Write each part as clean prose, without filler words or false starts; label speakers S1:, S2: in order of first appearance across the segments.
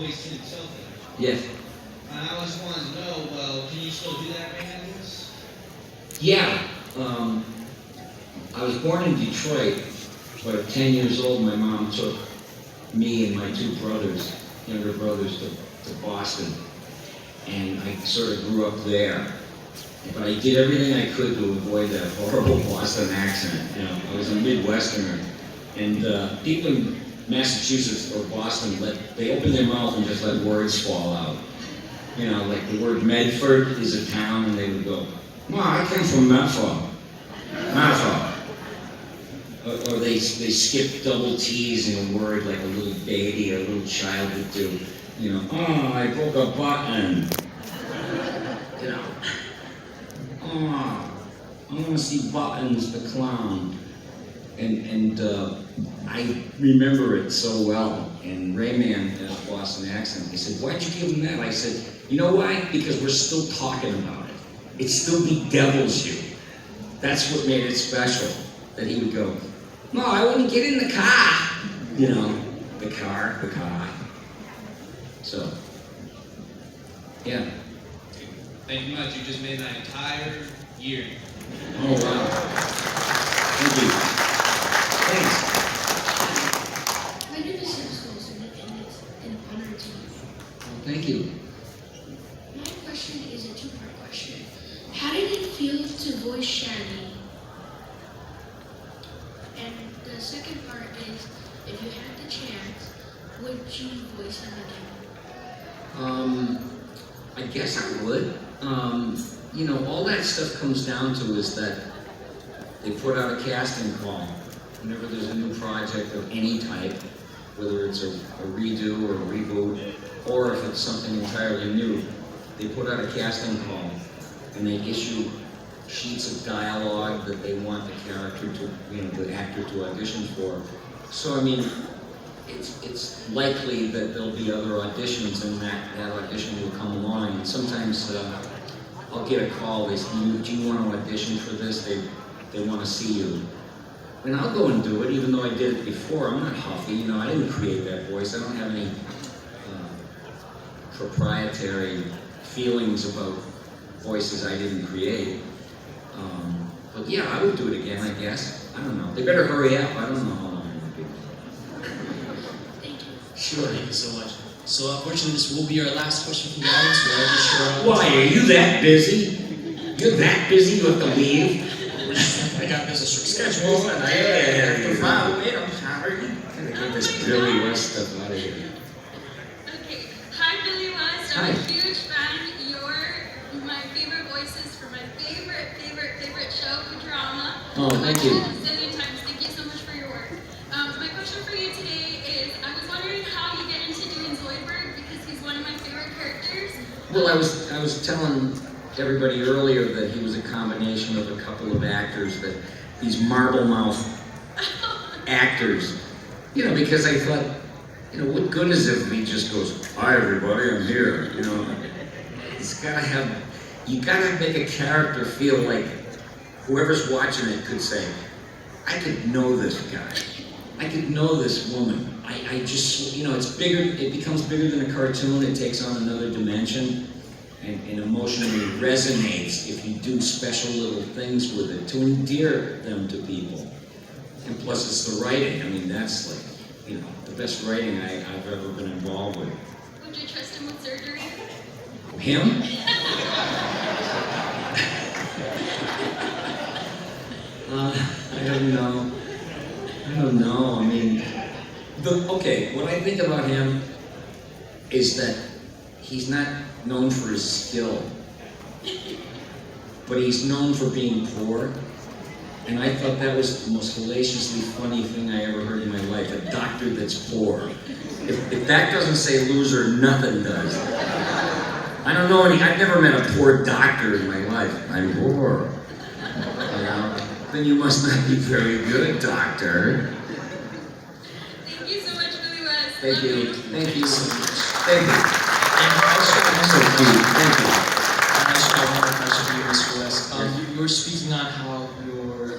S1: voice to itself.
S2: Yes.
S1: And I always wanted to know, well, can you still do that right now, Louis?
S2: Yeah. I was born in Detroit, but at 10 years old, my mom took me and my two brothers, younger brothers, to Boston. And I sort of grew up there. But I did everything I could to avoid that horrible Boston accent. You know, I was a Midwesterner. And people in Massachusetts or Boston, they open their mouth and just let words fall out. You know, like the word Medford is a town, and they would go, "No, I came from Medford." Medford. Or they skip double T's in a word like a little baby or a little child would do. You know, "Oh, I broke a button." You know, "Oh, I want to see Buttons the clown." And I remember it so well. And Rayman had a Boston accent. He said, "Why'd you give him that?" I said, "You know why? Because we're still talking about it. It still bedevils you." That's what made it special. That he would go, "No, I wouldn't get in the car." You know, the car. So, yeah.
S3: Thank you much. You just made my entire year.
S2: Oh, wow. Thank you. Thanks.
S4: My name is Cisco, and it's an honor to you.
S2: Well, thank you.
S4: My question is a two-part question. How did it feel to voice Shaggy? And the second part is, if you had the chance, would you voice him again?
S2: I guess I would. You know, all that stuff comes down to is that they put out a casting call whenever there's a new project of any type, whether it's a redo or a reboot, or if it's something entirely new. They put out a casting call, and they issue sheets of dialogue that they want the character to, you know, the actor to audition for. So, I mean, it's likely that there'll be other auditions, and that audition will come along. And sometimes I'll get a call. They say, "Do you want to audition for this? They want to see you." And I'll go and do it, even though I did it before. I'm not huffy, you know. I didn't create that voice. I don't have any proprietary feelings about voices I didn't create. But yeah, I would do it again, I guess. I don't know. They better hurry up. I don't know how long it will be.
S4: Thank you.
S2: Sure.
S5: Thank you so much. So unfortunately, this will be our last question from the audience. We're already sure.
S2: Why, are you that busy? You're that busy you have to leave?
S5: I got business schedule, and I have to run. Wait, I'm sorry.
S2: I'm gonna get this Billy West stuff out of here.
S6: Okay, hi Billy West.
S2: Hi.
S6: I'm a huge fan. You're my favorite voices for my favorite show, Futurama.
S2: Oh, thank you.
S6: I've watched it a zillion times. Thank you so much for your work. My question for you today is, I was wondering how you get into doing Zoidberg because he's one of my favorite characters.
S2: Well, I was telling everybody earlier that he was a combination of a couple of actors, that these marble mouth actors, you know, because I thought, you know, what good is it if he just goes, "Hi everybody, I'm here," you know? You gotta make a character feel like whoever's watching it could say, "I could know this guy. I could know this woman." I just, you know, it's bigger, it becomes bigger than a cartoon, it takes on another dimension. And emotionally resonates if you do special little things with it to endear them to people. And plus it's the writing. I mean, that's like, you know, the best writing I've ever been involved with.
S6: Would you trust him with surgery?
S2: Him? I don't know. I mean, okay, what I think about him is that he's not known for his skill, but he's known for being poor. And I thought that was the most hellaciously funny thing I ever heard in my life, a doctor that's poor. If that doesn't say loser, nothing does. I don't know I've never met a poor doctor in my life. I'm poor. You know? Then you must not be very good, doctor.
S6: Thank you so much, Billy West.
S2: Thank
S6: Love
S2: you. Thank you.
S5: And
S2: Thank you.
S5: also,
S2: So cute. Thank you.
S5: I also have one more question for you, Mr. West. were speaking on how your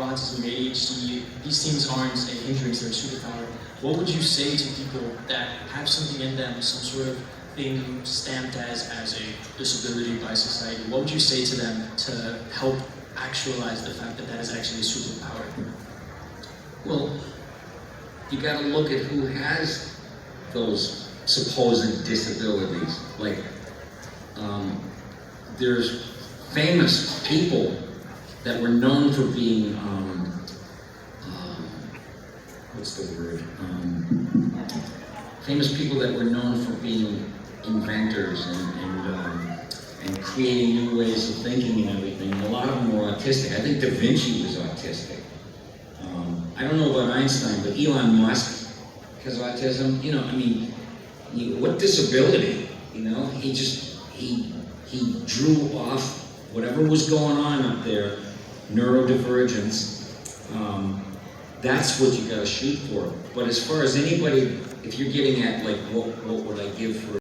S5: autism, your ADHD, these things aren't a hindrance, they're a superpower. What would you say to people that have something in them, some sort of thing stamped as a disability by society? What would you say to them to help actualize the fact that that is actually a superpower?
S2: Well, you gotta look at who has those supposed disabilities. Like, there's famous people that were known for being, what's the word? Famous people that were known for being inventors and creating new ways of thinking and everything. A lot of them were autistic. I think Da Vinci was autistic. I don't know about Einstein, but Elon Musk has autism. You know, I mean, what disability? You know, he drew off whatever was going on up there, neurodivergence. That's what you gotta shoot for. But as far as anybody, if you're getting at like, what would I give for